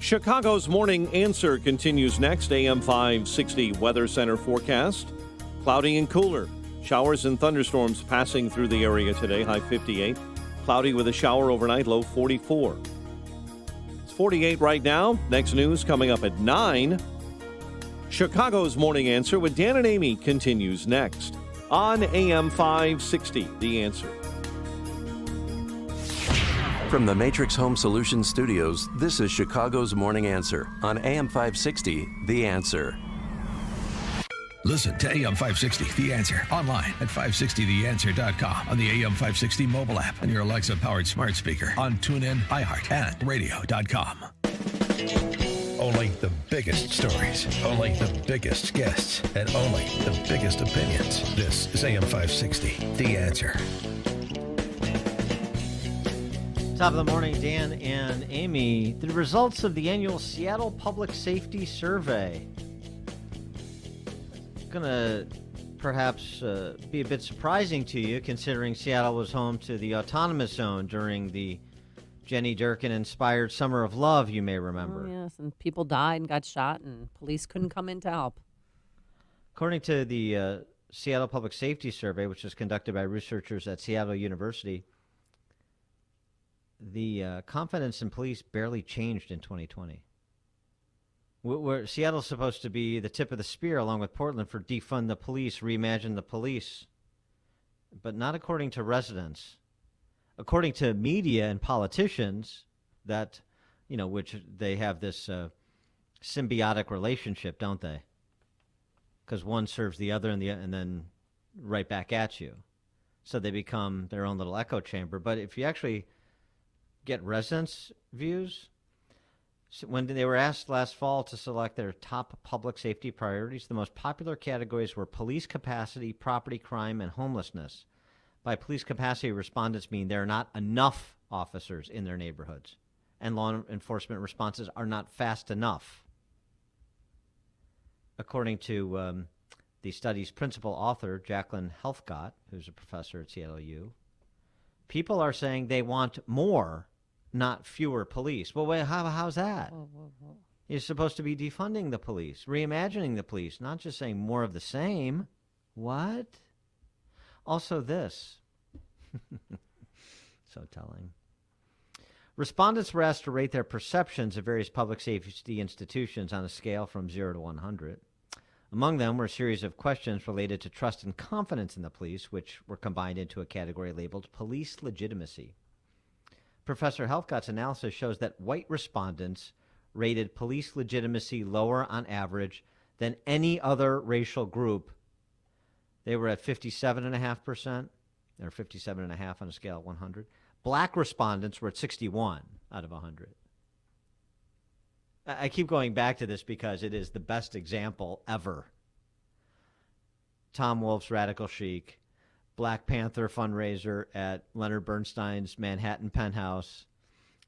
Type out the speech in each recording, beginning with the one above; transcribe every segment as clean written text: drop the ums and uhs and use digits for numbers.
Chicago's Morning Answer continues next. AM 560 Weather Center forecast. Cloudy and cooler. Showers and thunderstorms passing through the area today. High 58. Cloudy with a shower overnight. Low 44. It's 48 right now. Next news coming up at 9. Chicago's Morning Answer with Dan and Amy continues next on AM 560. The Answer. From the Matrix Home Solutions Studios, this is Chicago's Morning Answer on AM 560, The Answer. Listen to AM 560, The Answer, online at 560theanswer.com, on the AM 560 mobile app, and your Alexa-powered smart speaker, on TuneIn, iHeart, and radio.com. Only the biggest stories, only the biggest guests, and only the biggest opinions. This is AM 560, The Answer. Top of the morning, Dan and Amy. The results of the annual Seattle Public Safety Survey. Going to perhaps be a bit surprising to you, considering Seattle was home to the autonomous zone during the Jenny Durkin-inspired Summer of Love, you may remember. Oh, yes, and people died and got shot, and police couldn't come in to help. According to the Seattle Public Safety Survey, which was conducted by researchers at Seattle University, the confidence in police barely changed in 2020. Where Seattle's supposed to be the tip of the spear, along with Portland, for defund the police, reimagine the police, but not according to residents. According to media and politicians, that, which they have this symbiotic relationship, don't they? Because one serves the other, and then right back at you. So they become their own little echo chamber. But if you actually get residents' views, when they were asked last fall to select their top public safety priorities, the most popular categories were police capacity, property crime, and homelessness. By police capacity, respondents mean there are not enough officers in their neighborhoods, and law enforcement responses are not fast enough. According to the study's principal author, Jacqueline Helfgott, who's a professor at Seattle U, people are saying they want more, not fewer police. Well, wait, how's that? Whoa. You're supposed to be defunding the police, reimagining the police, not just saying more of the same. What? Also this. So telling. Respondents were asked to rate their perceptions of various public safety institutions on a scale from 0 to 100. Among them were a series of questions related to trust and confidence in the police, which were combined into a category labeled police legitimacy. Professor Helfgott's analysis shows that white respondents rated police legitimacy lower on average than any other racial group. They were at 57.5%, or 57.5 on a scale of 100. Black respondents were at 61 out of 100. I keep going back to this because it is the best example ever. Tom Wolfe's Radical Chic, Black Panther fundraiser at Leonard Bernstein's Manhattan penthouse.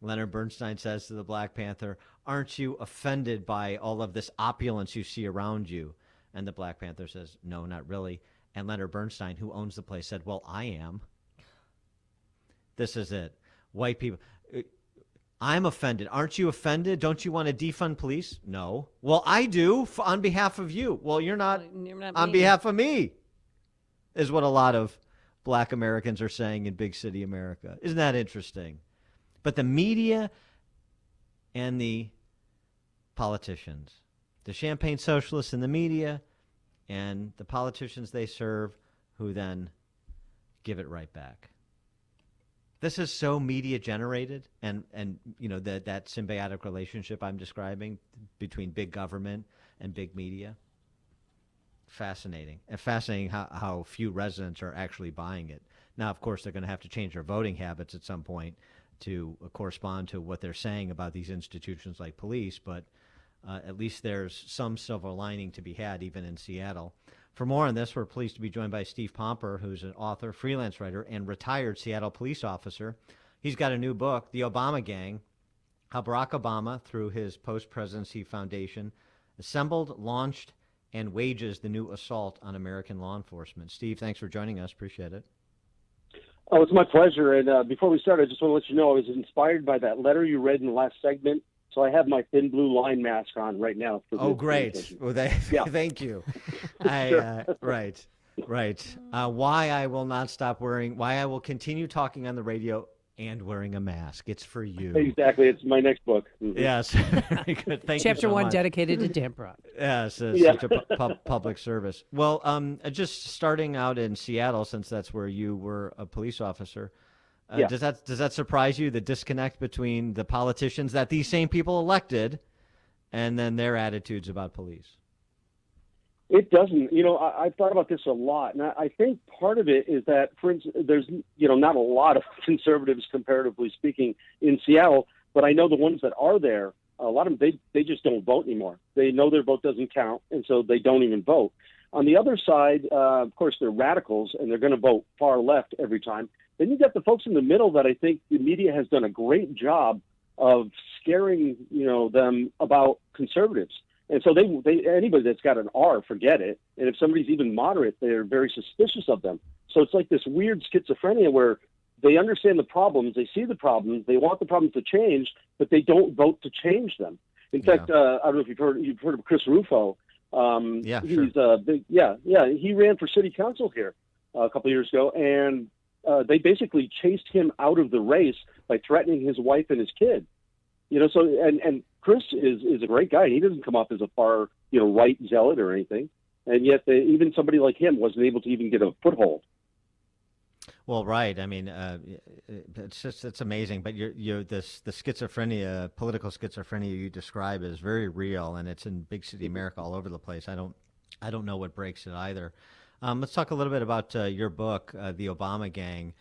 Leonard Bernstein says to the Black Panther, "Aren't you offended by all of this opulence you see around you?" And the Black Panther says, "No, not really." And Leonard Bernstein, who owns the place, said, "Well, I am." This is it. White people. I'm offended. Aren't you offended? Don't you want to defund police? No. Well, I do on behalf of you. Well, you're not on behalf of me, is what a lot of black Americans are saying in big city America. Isn't that interesting? But the media and the politicians, the champagne socialists in the media and the politicians they serve, who then give it right back. This is so media generated, and that symbiotic relationship I'm describing between big government and big media. Fascinating. And fascinating how few residents are actually buying it. Now, of course, they're going to have to change their voting habits at some point to correspond to what they're saying about these institutions like police, but at least there's some silver lining to be had even in Seattle. For more on this, we're pleased to be joined by Steve Pomper, who's an author, freelance writer, and retired Seattle police officer. He's got a new book, The Obama Gang, How Barack Obama, through his post-presidency foundation, assembled, launched, and wages the new assault on American law enforcement. Steve, thanks for joining us. Appreciate it. Oh, it's my pleasure. And before we start, I just want to let you know I was inspired by that letter you read in the last segment So I have my thin blue line mask on right now. Oh, great. Well, Yeah. Thank you. Right. Why I will not stop wearing, why I will continue talking on the radio and wearing a mask. It's for you. Exactly. It's my next book. Mm-hmm. Yes. Very good. Thank you Chapter so 1 much. dedicated to Dan Brock. Yes, Yeah. such a public service. Well, just starting out in Seattle, since that's where you were a police officer, Yeah. does that surprise you, the disconnect between the politicians that these same people elected and then their attitudes about police? It doesn't. I've thought about this a lot, and I think part of it is that, for instance, there's not a lot of conservatives, comparatively speaking, in Seattle, but I know the ones that are there, a lot of them, they just don't vote anymore. They know their vote doesn't count, and so they don't even vote. On the other side, of course, they're radicals, and they're going to vote far left every time. Then you've got the folks in the middle that I think the media has done a great job of scaring, them about conservatives. And so they anybody that's got an R, forget it. And if somebody's even moderate, they're very suspicious of them. So it's like this weird schizophrenia where they understand the problems, they see the problems, they want the problems to change, but they don't vote to change them. In fact, I don't know if you've heard of Chris Rufo. He's sure. He ran for city council here a couple of years ago, and they basically chased him out of the race by threatening his wife and his kid. So and Chris is a great guy. He doesn't come off as a far right zealot or anything, and yet even somebody like him wasn't able to even get a foothold. Well, right. I mean, it's amazing. But the schizophrenia, political schizophrenia you describe is very real, and it's in big city America all over the place. I don't know what breaks it either. Let's talk a little bit about your book, The Obama Gang.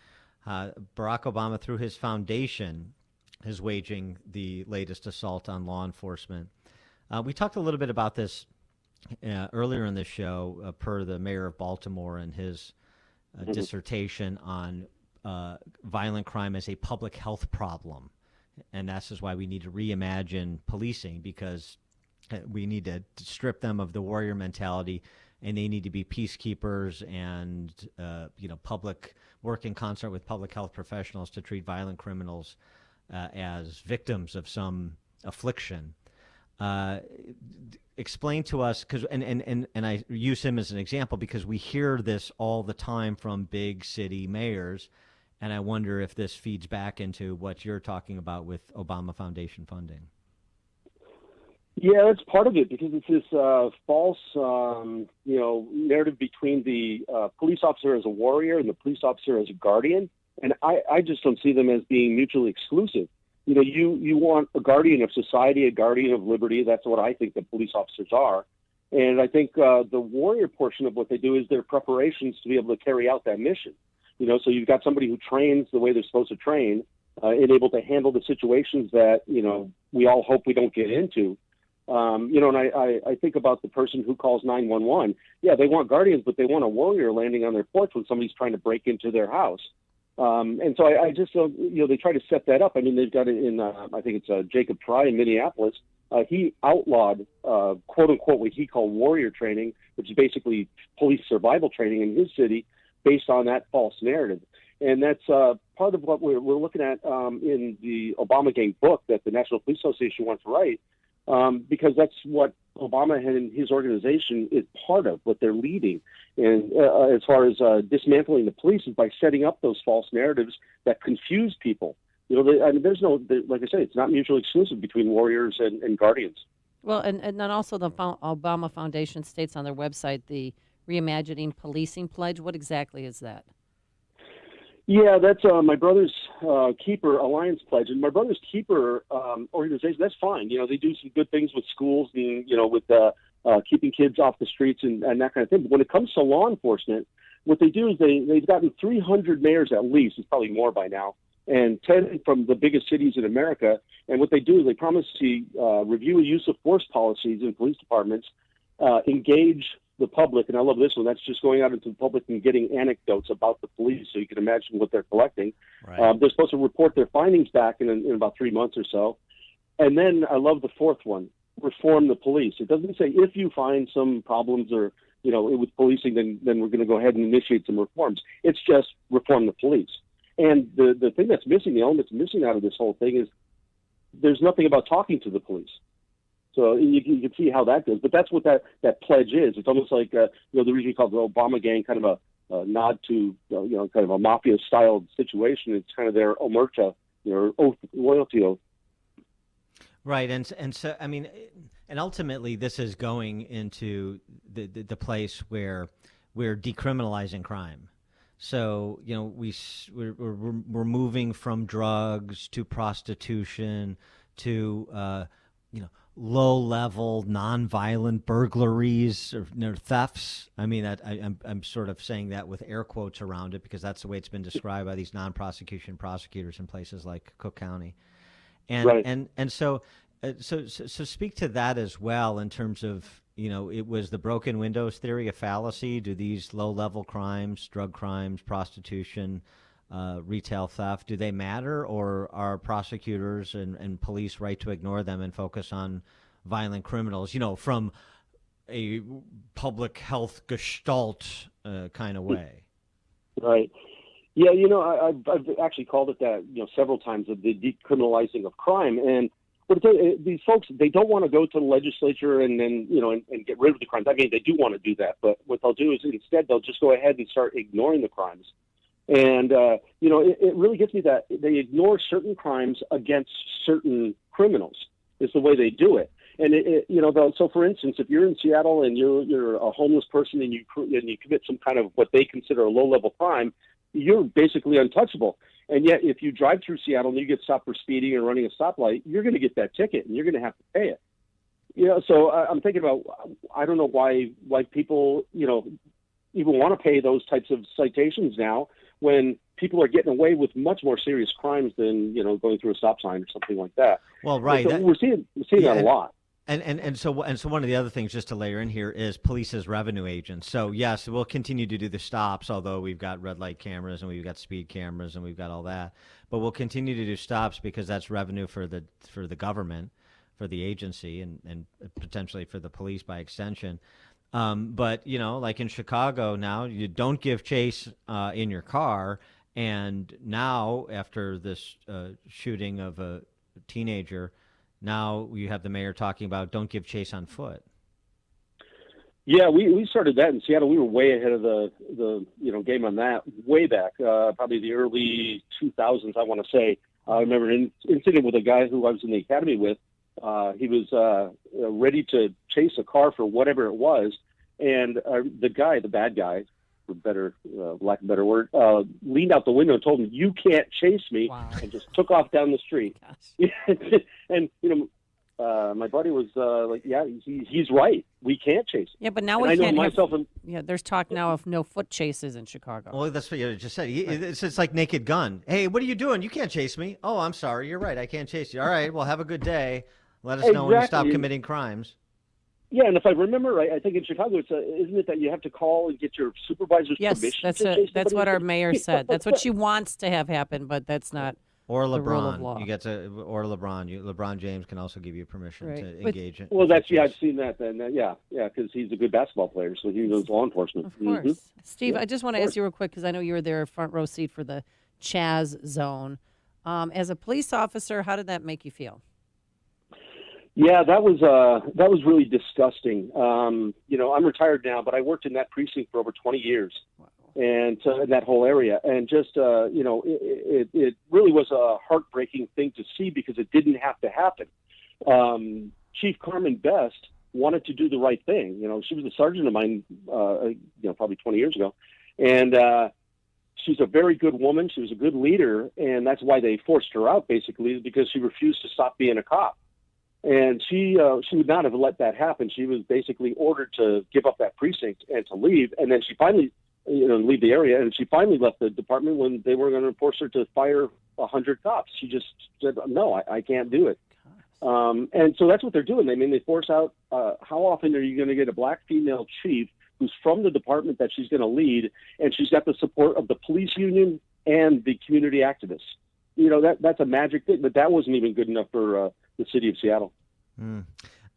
Barack Obama, through his foundation, is waging the latest assault on law enforcement. We talked a little bit about this earlier in the show, per the mayor of Baltimore and his dissertation on violent crime as a public health problem. And that's just why we need to reimagine policing, because we need to strip them of the warrior mentality, and they need to be peacekeepers and work in concert with public health professionals to treat violent criminals as victims of some affliction. Explain to us, because and I use him as an example because we hear this all the time from big city mayors, and I wonder if this feeds back into what you're talking about with Obama Foundation funding. Yeah, that's part of it, because it's this false, narrative between the police officer as a warrior and the police officer as a guardian. And I just don't see them as being mutually exclusive. You want a guardian of society, a guardian of liberty. That's what I think the police officers are. And I think the warrior portion of what they do is their preparations to be able to carry out that mission. So you've got somebody who trains the way they're supposed to train, and able to handle the situations that, we all hope we don't get into. And I think about the person who calls 911. Yeah, they want guardians, but they want a warrior landing on their porch when somebody's trying to break into their house. And so I just, they try to set that up. I mean, they've got it in, I think it's Jacob Fry in Minneapolis. He outlawed, quote unquote, what he called warrior training, which is basically police survival training in his city based on that false narrative. And that's part of what we're looking at in the Obama Gang book that the National Police Association wants to write, because that's what Obama and his organization is part of, what they're leading. And as far as dismantling the police is by setting up those false narratives that confuse people. There's like I say, it's not mutually exclusive between warriors and guardians. Well, and then also the Obama Foundation states on their website the Reimagining Policing Pledge. What exactly is that? Yeah, that's my Brother's Keeper Alliance Pledge. And my Brother's Keeper organization, that's fine. They do some good things with schools and, with keeping kids off the streets and that kind of thing. But when it comes to law enforcement, what they do is they've gotten 300 mayors at least, it's probably more by now, and 10 from the biggest cities in America. And what they do is they promise to review use of force policies in police departments, engage the public, and I love this one, that's just going out into the public and getting anecdotes about the police, so you can imagine what they're collecting. Right. They're supposed to report their findings back in about 3 months or so. And then I love the fourth one, reform the police. It doesn't say if you find some problems or, with policing, then we're going to go ahead and initiate some reforms. It's just reform the police. And the thing that's missing, the element that's missing out of this whole thing is there's nothing about talking to the police. So you can see how that goes. But that's what that pledge is. It's almost like the reason we call the Obama gang kind of a nod to kind of a mafia-style situation. It's kind of their omerta, oath, loyalty oath. Right, and so I mean, and ultimately this is going into the place where we're decriminalizing crime. So we're moving from drugs to prostitution to low-level, non-violent burglaries or thefts. I mean, I'm sort of saying that with air quotes around it because that's the way it's been described by these non-prosecution prosecutors in places like Cook County. And right. and so speak to that as well in terms of it was the broken windows theory a fallacy? Do these low-level crimes, drug crimes, prostitution, retail theft, do they matter, or are prosecutors and police right to ignore them and focus on violent criminals, from a public health gestalt kind of way? Right. Yeah, I've actually called it that, several times, of the decriminalizing of crime. And these folks, they don't want to go to the legislature and then, and get rid of the crimes. I mean, they do want to do that, but what they'll do is instead they'll just go ahead and start ignoring the crimes. And, it really gets me that they ignore certain crimes against certain criminals is the way they do it. And, so for instance, if you're in Seattle and you're a homeless person and you commit some kind of what they consider a low-level crime, you're basically untouchable. And yet if you drive through Seattle and you get stopped for speeding or running a stoplight, you're going to get that ticket and you're going to have to pay it. So I'm thinking about, I don't know why people, even want to pay those types of citations now when people are getting away with much more serious crimes than, going through a stop sign or something like that. Well, right. So we're seeing that a lot. And so one of the other things, just to layer in here, is police as revenue agents. So yes, we'll continue to do the stops, although we've got red light cameras and we've got speed cameras and we've got all that. But we'll continue to do stops because that's revenue for the government, for the agency, and potentially for the police by extension. But like in Chicago now, you don't give chase in your car, and now after this shooting of a teenager. Now you have the mayor talking about don't give chase on foot. Yeah, we started that in Seattle. We were way ahead of the game on that way back, probably the early 2000s, I want to say. I remember an incident with a guy who I was in the academy with. He was ready to chase a car for whatever it was, and the bad guy, for lack of a better word, leaned out the window and told him, "You can't chase me," Wow. and just took off down the street. And my buddy was like, "Yeah, he's right. We can't chase him." Yeah, but now and we I know can't myself. there's talk now of no foot chases in Chicago. Well, that's what you just said. It's like Naked Gun. Hey, what are you doing? You can't chase me. Oh, I'm sorry. You're right. I can't chase you. All right. Well, have a good day. Let us know when you stop committing crimes. Yeah, and if I remember right, I think in Chicago, isn't it that you have to call and get your supervisor's permission? Yes, that's what our mayor said. That's what she wants to have happen, but that's not or the rule of LeBron. law. LeBron James can also give you permission to engage it. Well, I've seen that. Then because he's a good basketball player, so he knows law enforcement. Of course, Mm-hmm. Steve. I just want to ask you real quick because I know you were there front row seat for the Chaz zone. As a police officer, how did that make you feel? Yeah, that was really disgusting. I'm retired now, but I worked in that precinct for over 20 years, and in that whole area, and just it really was a heartbreaking thing to see because it didn't have to happen. Chief Carmen Best wanted to do the right thing. She was a sergeant of mine, probably 20 years ago, and she's a very good woman. She was a good leader, and that's why they forced her out, basically, because she refused to stop being a cop. And she would not have let that happen. She was basically ordered to give up that precinct and to leave. And then she finally, leave the area. And she finally left the department when they were going to force her to fire 100 cops. She just said, "No, I can't do it." And so that's what they're doing. They force out. How often are you going to get a black female chief who's from the department that she's going to lead, and she's got the support of the police union and the community activists? That's a magic thing. But that wasn't even good enough for the city of Seattle.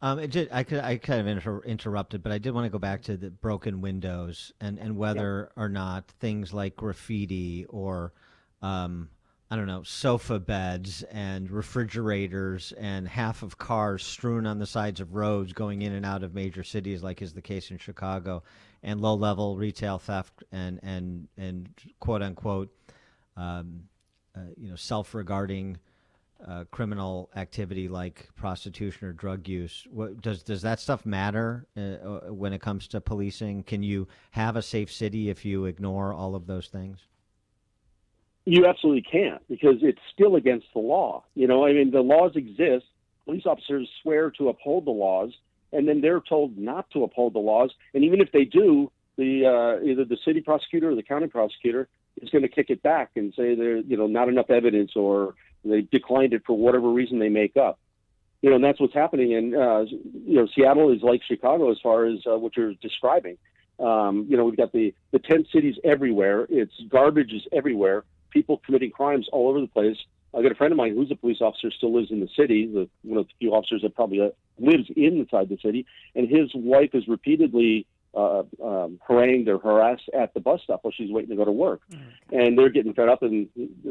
I kind of interrupted, but I did want to go back to the broken windows and whether or not things like graffiti or I don't know, sofa beds and refrigerators and half of cars strewn on the sides of roads going in and out of major cities, like is the case in Chicago, and low-level retail theft and quote unquote, self-regarding criminal activity like prostitution or drug use. Does that stuff matter when it comes to policing? Can you have a safe city if you ignore all of those things? You absolutely can't, because it's still against the law. The laws exist. Police officers swear to uphold the laws, and then they're told not to uphold the laws. And even if they do, either the city prosecutor or the county prosecutor is going to kick it back and say there's not enough evidence, or they declined it for whatever reason they make up. And that's what's happening. And Seattle is like Chicago as far as what you're describing. We've got the tent cities everywhere. It's garbage is everywhere. People committing crimes all over the place. I got a friend of mine who's a police officer, still lives in the city, one of the few officers that probably lives inside the city, and his wife is repeatedly harangued or harassed at the bus stop while she's waiting to go to work. And they're getting fed up, and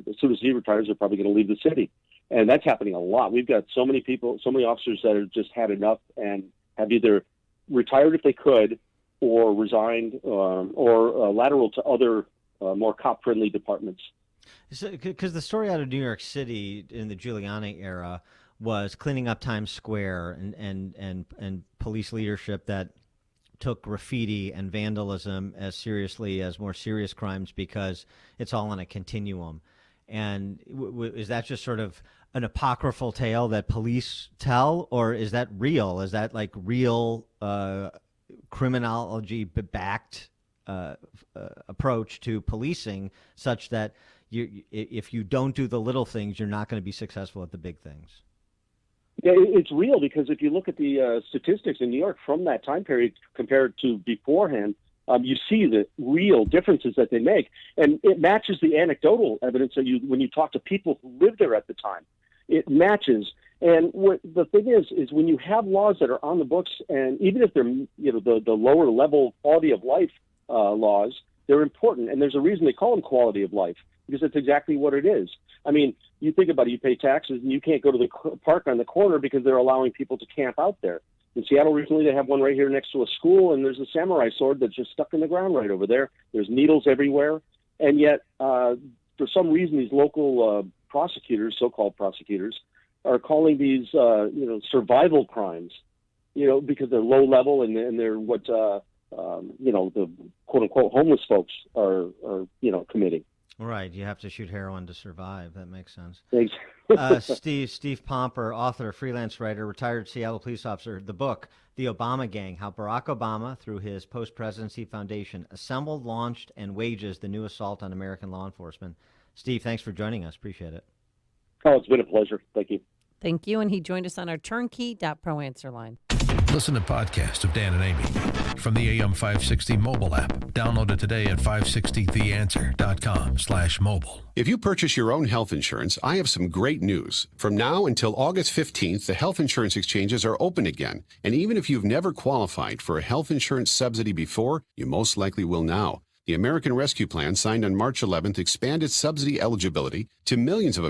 as soon as he retires, they're probably going to leave the city. And that's happening a lot. We've got so many people, so many officers that have just had enough and have either retired if they could, or resigned, or lateral to other more cop-friendly departments. Because the story out of New York City in the Giuliani era was cleaning up Times Square and police leadership that took graffiti and vandalism as seriously as more serious crimes, because it's all on a continuum. And is that just sort of an apocryphal tale that police tell, or is that real? Is that like real criminology-backed approach to policing, such that if you don't do the little things, you're not going to be successful at the big things? Yeah, it's real, because if you look at the statistics in New York from that time period compared to beforehand, you see the real differences that they make. And it matches the anecdotal evidence that when you talk to people who lived there at the time. It matches. And what the thing is when you have laws that are on the books, and even if they're the lower level quality of life laws, they're important. And there's a reason they call them quality of life, because it's exactly what it is. I mean, you think about it, you pay taxes and you can't go to the park on the corner because they're allowing people to camp out there. In Seattle recently, they have one right here next to a school, and there's a samurai sword that's just stuck in the ground right over there. There's needles everywhere. And yet, for some reason, these local prosecutors, so-called prosecutors, are calling these, survival crimes, because they're low level and they're what, the quote-unquote homeless folks are committing. Right. You have to shoot heroin to survive. That makes sense. Thanks. Steve Pomper, author, freelance writer, retired Seattle police officer. The book, The Obama Gang, How Barack Obama, through his post-presidency foundation, assembled, launched, and wages the new assault on American law enforcement. Steve, thanks for joining us. Appreciate it. Oh, it's been a pleasure. Thank you. Thank you. And he joined us on our turnkey.pro answer line. Listen to podcasts of Dan and Amy from the AM 560 mobile app. Download it today at 560theanswer.com/mobile. If you purchase your own health insurance, I have some great news. From now until August 15th, the health insurance exchanges are open again. And even if you've never qualified for a health insurance subsidy before, you most likely will now. The American Rescue Plan, signed on March 11th, expanded subsidy eligibility to millions of Americans